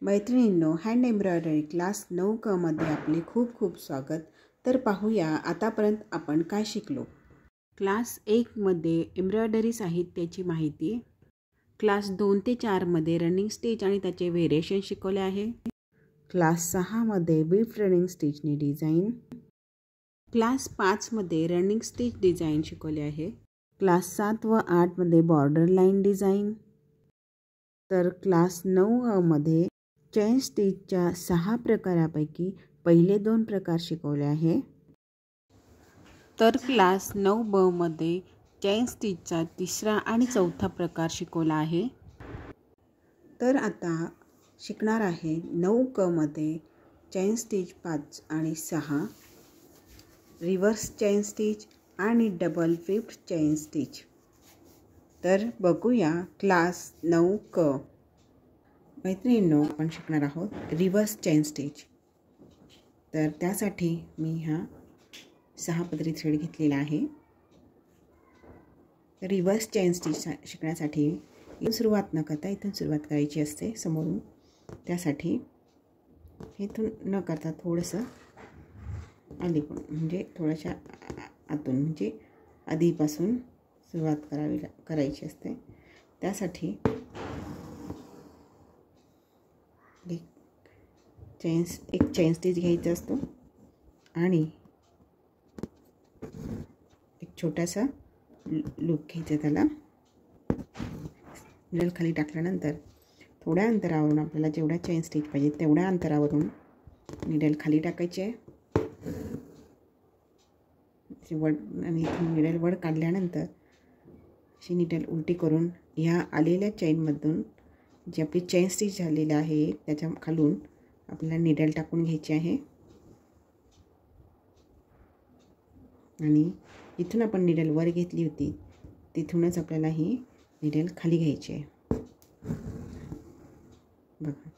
मैत्रिणींनो, hand embroidery class 9क मध्ये आपले खूप खूप स्वागत। तर पाहूया आतापर्यंत आपण काय शिकलो। क्लास 1 मध्ये एम्ब्रॉयडरी साहित्याची माहिती, क्लास 2 ते 4 मध्ये रनिंग स्टिच आणि त्याचे व्हेरिएशन शिकवले आहे। क्लास 6 मध्ये बीट रनिंग स्टिचनी डिझाइन, क्लास 5 मध्ये रनिंग स्टिच डिझाइन शिकवले आहे। क्लास 7 व 8 मध्ये बॉर्डर लाइन डिझाइन, तर क्लास 9 मध्ये चेन स्टिचच्या 6 प्रकारापैकी पहिले 2 प्रकार शिकवले आहे। तर क्लास 9ब मध्ये चेन स्टिचचा 3रा आणि 4था प्रकार शिकवला आहे। तर आता शिकणार आहे 9क मध्ये चेन स्टिच 5 आणि 6, रिव्हर्स चेन स्टिच आणि डबल फिफ्थ चेन स्टिच। तर बघूया क्लास 9क। मैत्रिणींनो, आपण शिकणार आहोत रिव्हर्स चेन स्टिच। तर त्यासाठी मी हा 6 पदरी थ्रेड घेतलेला आहे। रिव्हर्स चेन स्टिच शिकण्यासाठी इथून सुरुवात न करता इथून सुरुवात करायची असते समोरून। त्यासाठी इथून न करता थोडंसं अलीकडून म्हणजे थोड्याशा आतून म्हणजे आधीपासून सुरुवात करायची असते। त्यासाठी एक चेन स्टिच घ्यायचा असतो आणि एक छोटासा लूप घ्यायचा। त्याला निडल खाली टाकल्यानंतर थोड्या अंतरावरून आपल्याला जेवढा चेन स्टिच पाहिजे तेवढ्या अंतरावरून निडल खाली टाकायचे आणि निडल वर काढल्यानंतर अशी निडल उलटी करून ह्या आलेल्या चेनमधून जी आपली चेन स्टिच झालेली आहे त्याच्या खालून आपल्याला निडल टाकून घ्यायची आहे आणि इथून आपण निडल वर घेतली होती तिथूनच आपल्याला ही निडल खाली घ्यायची आहे। बघा,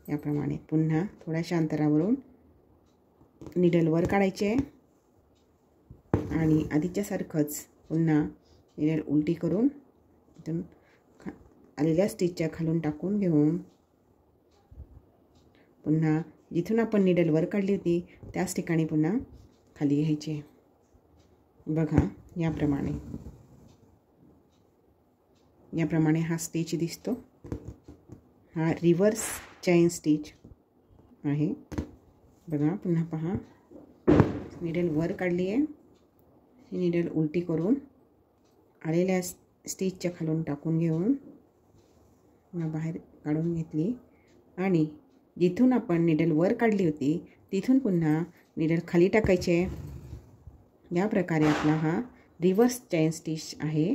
याप्रमाणे पुन्हा थोड्याशा अंतरावरून निडल वर काढायचे आणि आधीच्या सारखंच पुन्हा निडल उलटी करून इथून आलेल्या स्टिचच्या खालून टाकून घेऊन पुन्हा जिथून आपण निडल वर काढली होती त्याच ठिकाणी पुन्हा खाली घ्यायची। बघा, याप्रमाणे हा स्टिच दिसतो। हा रिव्हर्स चेन स्टिच आहे। बघा, पुन्हा पहा, निडल वर काढली आहे, ही निडल उलटी करून आलेल्या स्टिचच्या खालून टाकून घेऊन पुन्हा बाहेर काढून घेतली आणि जिथून आपण निडल वर काढली होती तिथून पुन्हा निडल खाली टाकायचे। या प्रकारे आपला हा रिव्हर्स चेन स्टिच आहे।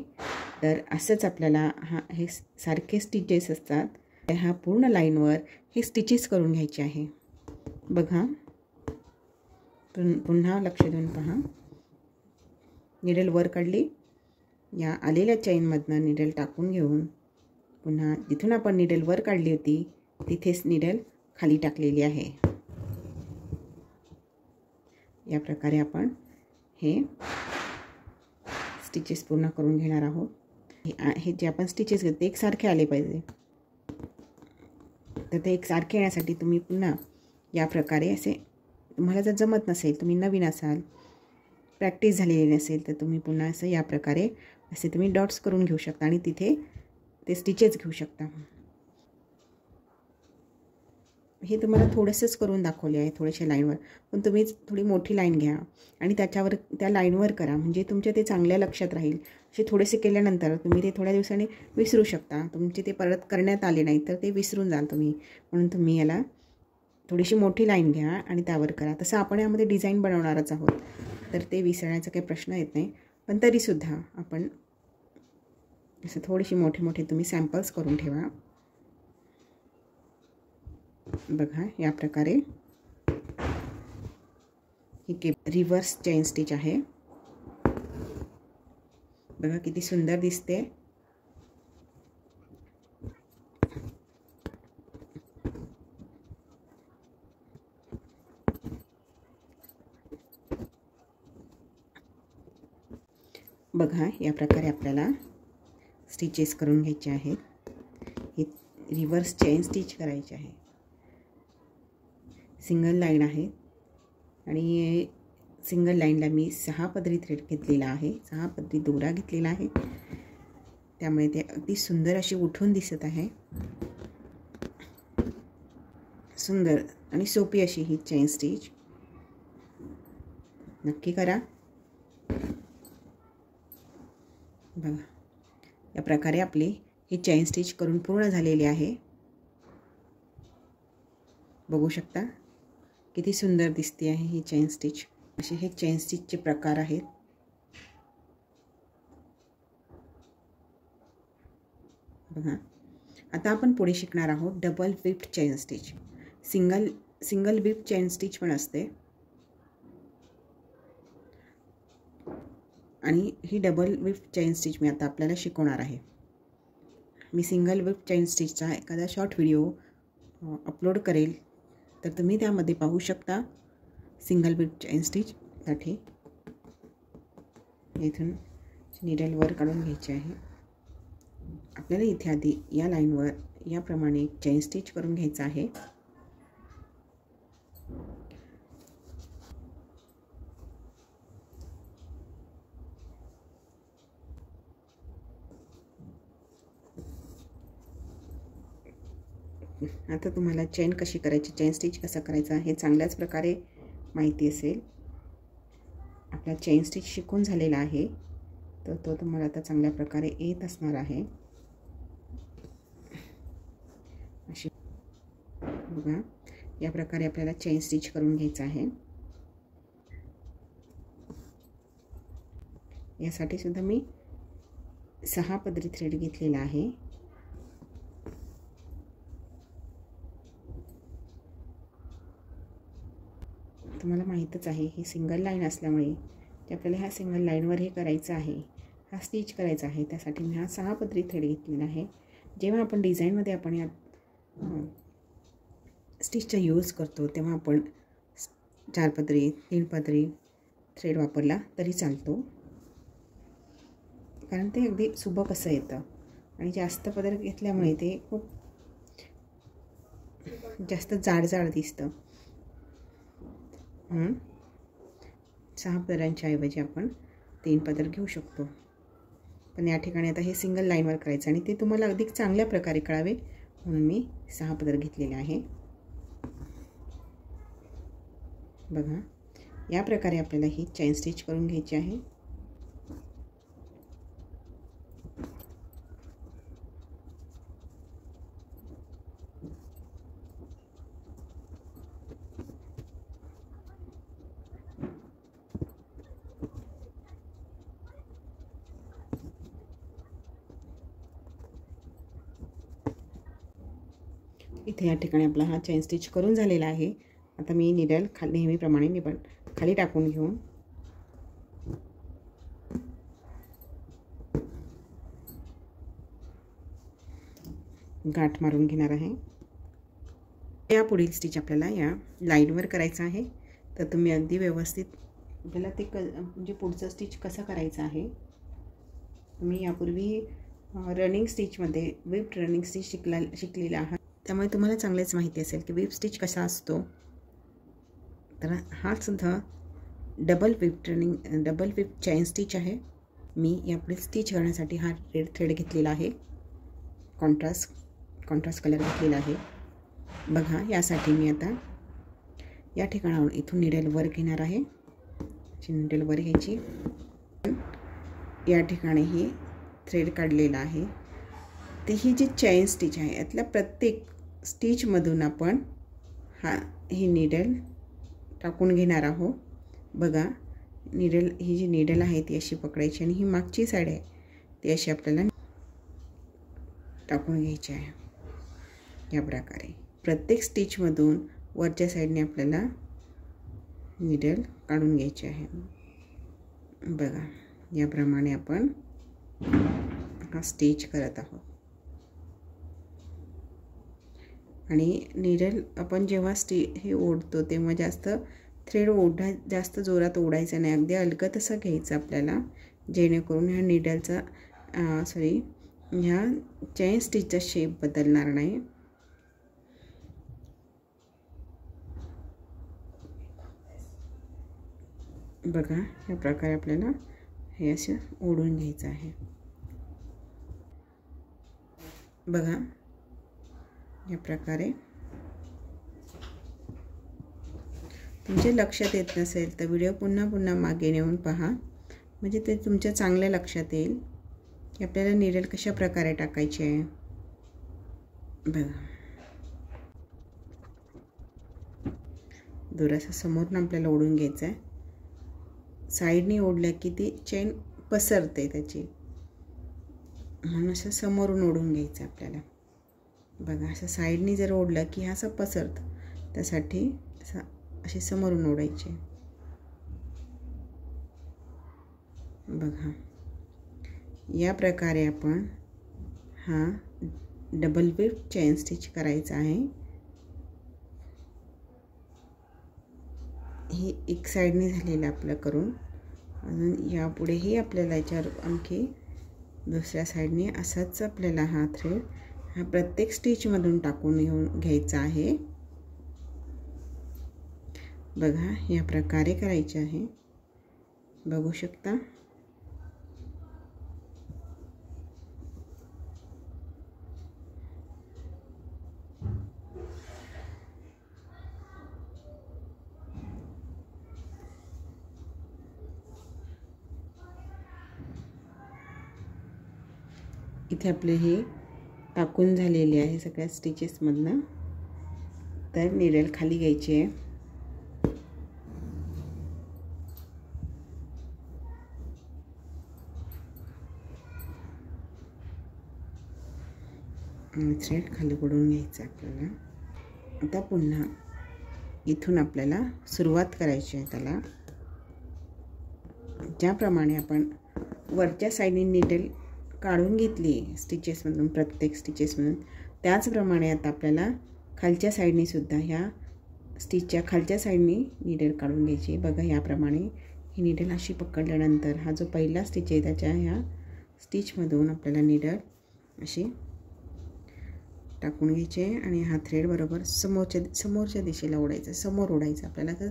तर असंच आपल्याला हे सारखे स्टिचेस असतात ह्या पूर्ण लाईनवर हे स्टिचेस करून घ्यायचे आहे। बघा, पुन्हा लक्ष देऊन पहा, निडल वर काढली, या आलेल्या चेनमधनं निडल टाकून घेऊन पुन्हा जिथून आपण निडल वर काढली होती तिथेच निडल खाली टाकलेली आहे। या प्रकारे आपण हे स्टिचेस पूर्ण करून घेणार आहोत। हे जे आपण स्टिचेस घेतो ते एकसारखे आले पाहिजे। तर ते एकसारखे येण्यासाठी तुम्ही पुन्हा या प्रकारे असे, तुम्हाला जर जमत नसेल, तुम्ही नवीन असाल, प्रॅक्टिस झालेली नसेल, तर तुम्ही पुन्हा असं या प्रकारे असे तुम्ही डॉट्स करून घेऊ शकता आणि तिथे ते स्टिचेस घेऊ शकता। हे तुम्हाला थोडंसंच करून दाखवले आहे थोड्याशा लाईनवर, पण तुम्ही थोडी मोठी लाईन घ्या आणि त्याच्यावर त्या लाईनवर करा, म्हणजे तुमच्या ते चांगल्या लक्षात राहील। असे थोडेसे केल्यानंतर तुम्ही ते थोड्या दिवसांनी विसरू शकता, तुमचे ते परत करण्यात आले नाही तर ते विसरून जाल तुम्ही। म्हणून तुम्ही याला थोडीशी मोठी लाईन घ्या आणि त्यावर करा। तसं आपण यामध्ये डिझाईन बनवणारच आहोत तर ते विसरण्याचा काही प्रश्न येत नाही, पण तरीसुद्धा आपण असं थोडीशी मोठे तुम्ही सॅम्पल्स करून ठेवा। बघा, या प्रकारे ही रिव्हर्स चेन स्टिच आहे। बघा किती सुंदर दिसते। बघा, या प्रकारे आपल्याला स्टिचेस करून घ्यायचे आहेत। ही रिव्हर्स चेन स्टिच करायची आहे। सिंगल लाईन आहे आणि सिंगल लाईनला मी 6 पदरी थ्रेड घेतलेला आहे, 6 पदरी दोरा घेतलेला आहे, त्यामुळे ते अगदी सुंदर अशी उठून दिसत आहे. सुंदर आणि सोपी अशी ही चेन स्टिच नक्की करा. बघा, या प्रकारे आपली ही चेन स्टिच करून पूर्ण झालेली आहे. बघू शकता किती सुंदर दिसते आहे ही चेन स्टिच. असे हे चेन स्टिचचे प्रकार आहेत. बघा, आता आपण पुढे शिकणार आहोत double whipped chain stitch. Single विप चेन स्टिच पण असते आणि ही डबल विप चेन स्टिच मी आता आपल्याला शिकवणार आहे. मी सिंगल विप चेन स्टिचचा एखादा शॉर्ट व्हिडिओ अपलोड करेल, तर तुम्ही त्यामध्ये पाहू शकता. सिंगल विप चेन स्टिचसाठी इथून नीडल वर काढून घ्यायचे आहे. आपल्याला इथे आधी या लाईनवर याप्रमाणे चेन स्टिच करून घ्यायचं आहे. आता तुम्हाला चेन कशी करायची, चेन स्टिच कसं करायचं हे चांगल्याच प्रकारे माहिती असेल. आपला चेन स्टिच शिकून झालेला आहे, तर तो तुम्हाला आता चांगल्या प्रकारे येत असणार आहे. अशी बघा, या प्रकारे आपल्याला चेन स्टिच करून घ्यायचं आहे. यासाठी सुद्धा मी 6 पदरी थ्रेड घेतलेला आहे. तुम्हाला माहीतच आहे ही सिंगल लाईन असल्यामुळे ते आपल्याला ह्या सिंगल लाईनवर हे करायचं आहे, हा स्टिच करायचा आहे. त्यासाठी मी हा 6 पदरी थ्रेड घेतलेला आहे. जेव्हा आपण डिझाईनमध्ये आपण या स्टिचचा यूज करतो तेव्हा आपण 4 पदरी 3 पदरी थ्रेड वापरला तरी चालतो, कारण ते अगदी सुबक असं येतं. आणि जास्त पदर घेतल्यामुळे ते खूप जास्त जाड दिसतं. 6 पदरांच्या ऐवजी आपण 3 पदर घेऊ शकतो. पण या ठिकाणी आता हे सिंगल लाईनवर करायचं आणि ते तुम्हाला अधिक चांगल्या प्रकारे कळावे म्हणून मी 6 पदर घेतलेले आहे. बघा, या प्रकारे आपल्याला ही चेन स्टिच करून घ्यायची आहे. इथे या ठिकाणी आपला हा चेन स्टिच करून झालेला आहे. आता मी नीडल नेहमीप्रमाणे मी पण खाली टाकून घेऊन गाठ मारून घेणार आहे. या पुढील स्टिच आपल्याला या लाईनवर करायचं आहे. तर तुम्ही अगदी व्यवस्थित आपल्याला ते म्हणजे पुढचं स्टिच कसं करायचं आहे. तुम्ही यापूर्वी रनिंग स्टिचमध्ये विप्ड रनिंग स्टिच शिकलेला आहात, त्यामुळे तुम्हाला चांगलेच माहिती असेल की विप स्टिच कसा असतो. तर हा सुद्धा डबल विप चेन स्टिच आहे. मी यापुढे स्टिच करण्यासाठी हा रेड थ्रेड घेतलेला आहे, कॉन्ट्रास्ट कलर घेतलेला आहे. बघा, यासाठी मी आता या ठिकाणावर इथून नीडल वर घेणार आहे. नीडल वर घ्यायची. या ठिकाणी ही थ्रेड काढलेला आहे. ते ही जी चेन स्टिच आहे यातल्या प्रत्येक स्टिचमधून आपण ही नीडल टाकून घेणार आहोत. बघा, ही जी नीडल आहे ती अशी पकडायची आणि ही मागची साईड आहे ती अशी आपल्याला टाकून घ्यायची आहे. या प्रकारे प्रत्येक स्टिचमधून वरच्या साईडने आपल्याला नीडल काढून घ्यायची आहे. बघा, याप्रमाणे आपण हा स्टिच करत आहोत. आणि नीडल आपण जेव्हा हे ओढतो तेव्हा जास्त थ्रेड जास्त जोरात ओढायचं नाही, अगदी अलगद असं घ्यायचं आपल्याला, जेणेकरून ह्या नीडलचा ह्या चेन स्टिचचा शेप बदलणार नाही. बघा या प्रकारे आपल्याला हे असं ओढून घ्यायचं आहे. बघा या प्रकारे. तुमच्या लक्षात येत नसेल तर व्हिडिओ पुन्हा पुन्हा मागे नेऊन पहा, म्हणजे ते तुमच्या चांगल्या लक्षात येईल की आपल्याला नीडल कशा प्रकारे टाकायचे आहे. बघा दोऱ्याचं समोरून आपल्याला ओढून घ्यायचं आहे. साईडनी ओढलं की ती चेन पसरते त्याची, म्हणून असं समोरून ओढून घ्यायचं आपल्याला. बघा असं साईडनी जर ओढलं की हा असं पसरतं, त्यासाठी असं असे समोरून ओढायचे. बघा या प्रकारे आपण हा डबल वेव्ह चेन स्टिच करायचा आहे. हे एक साईडने झालेलं आपलं करून, अजून यापुढेही आपल्याला याच्यावर आणखी दुसऱ्या साईडने असाच आपल्याला हा थ्रेड हा प्रत्येक स्टिचमधून टाकून घेऊन घ्यायचा आहे. बघा या प्रकारे करायचे आहे. बघू शकता. इथे आपले हे टाकून झालेले आहे सगळ्या स्टिचेसमधनं. तर नीडल खाली घ्यायची आहे. आणि थ्रेड खाली ओढून घ्यायचं आपल्याला. आता पुन्हा इथून आपल्याला सुरुवात करायची आहे त्याला. ज्याप्रमाणे आपण वरच्या साईडने नीडल काढून घेतली स्टिचेसमधून, प्रत्येक स्टिचेसमधून, त्याचप्रमाणे आता आपल्याला खालच्या साईडने सुद्धा ह्या स्टिचच्या खालच्या साईडने नीडल काढून घ्यायची. बघा याप्रमाणे ही नीडल अशी पकडल्यानंतर हा जो पहिला स्टिच आहे त्याच्या ह्या स्टिचमधून आपल्याला नीडल अशी टाकून घ्यायचे आणि हा थ्रेड बरोबर समोरच्या दिशेला ओढायचा. समोर ओढायचा आपल्याला, तर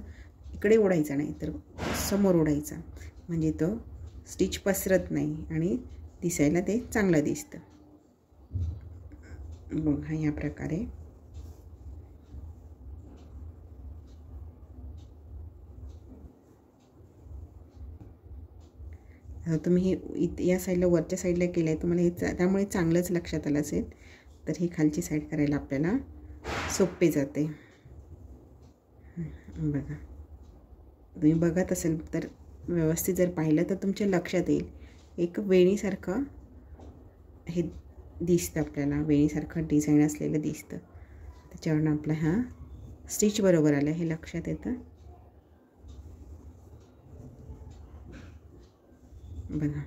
इकडे ओढायचा नाही तर समोर ओढायचा, म्हणजे तो स्टिच पसरत नाही आणि दिसायला ते चांगलं दिसतं. बघा या प्रकारे. आता तुम्ही हे या साईडला वरच्या साईडला केलं आहे, तुम्हाला हे त्यामुळे चांगलंच लक्षात आलं असेल. तर ही खालची साईड करायला आपल्याला सोपे जाते. बघा तुम्ही बघत असेल तर व्यवस्थित जर पाहिलं तर तुमच्या लक्षात येईल. एक वेणीसारखं हे दिसतं आपल्याला, वेणीसारखं डिझाईन असलेलं दिसतं. त्याच्यावरून आपला हा स्टिच बरोबर आलं हे लक्षात येतं. बघा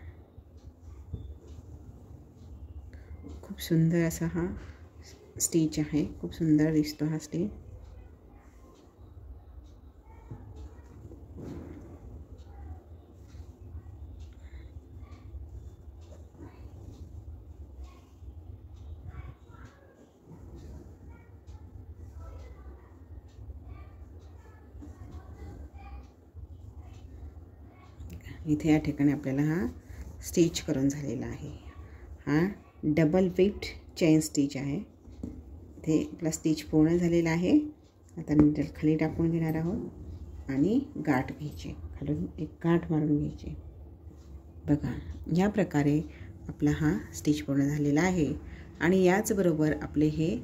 खूप सुंदर असा हा स्टिच आहे. खूप सुंदर दिसतो हा स्टिच. इथे या ठिकाणी आपल्याला हा स्टिच करून झालेला आहे. हा डबल वेव्ह चेन स्टिच आहे. इथे आपला स्टिच पूर्ण झालेला आहे. आता नीडल खाली टाकून घेणार आहोत आणि गाठ घ्यायची, खालून एक गाठ मारून घ्यायची. बघा या प्रकारे आपला हा स्टिच पूर्ण झालेला आहे. आणि याचबरोबर आपले हे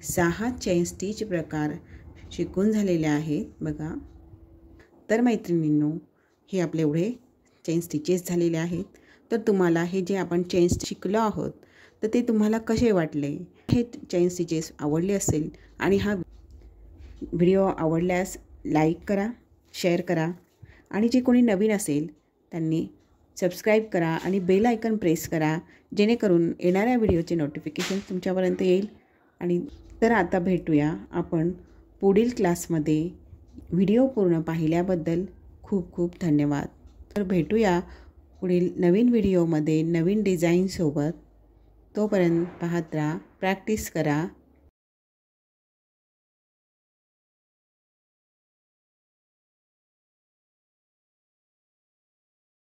6 चेन स्टिच प्रकार शिकून झालेले आहेत. बघा तर मैत्रिणींनो, हे आपले एवढे चेन स्टिचेस झालेले आहेत. तर तुम्हाला हे जे आपण चेन शिकलो आहोत तर ते तुम्हाला कसे वाटले? हे चेन स्टिचेस आवडले असेल आणि हा व्हिडिओ आवडल्यास लाईक करा, शेअर करा आणि जे कोणी नवीन असेल त्यांनी सबस्क्राईब करा आणि बेल आयकन प्रेस करा, जेणेकरून येणाऱ्या व्हिडिओचे नोटिफिकेशन तुमच्यापर्यंत येईल. आणि तर आता भेटूया आपण पुढील क्लासमध्ये. व्हिडिओ पूर्ण पाहिल्याबद्दल खूप खूप धन्यवाद. तर भेटूया पुढील नवीन व्हिडिओमध्ये नवीन डिझाईनसोबत. तोपर्यंत पाहत राहा, प्रॅक्टिस करा.